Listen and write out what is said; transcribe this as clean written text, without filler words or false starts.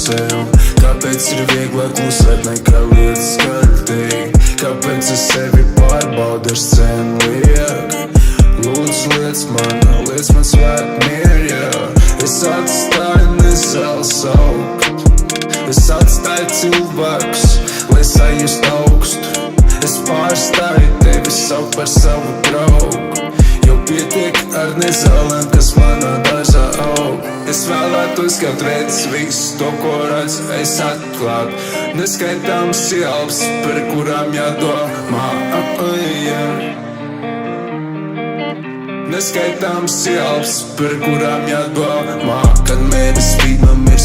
sev? Kāpēc ir vieglāk klusēt nekā lietas skaļtīt? Kāpēc es sevi pārbaudu ar scēnu liek? Lūdzu, liec man svēt mieru, yeah. Es atstāju nezāli saukt, es atstāju cilvēkus, lai sajust augstu. Es pārstāju tevi saukt par savu draugu, jau pietiek ar nezālēm, kas manā dārzā aug. Es vēlētos kaut reiz visu to, ko redzu, es atklāt neskaitāmas ielas, par kurām jādomā, yeah. Neskaitāmas ielas, par kurām jādomā. Kad mēnesis spīd, man ir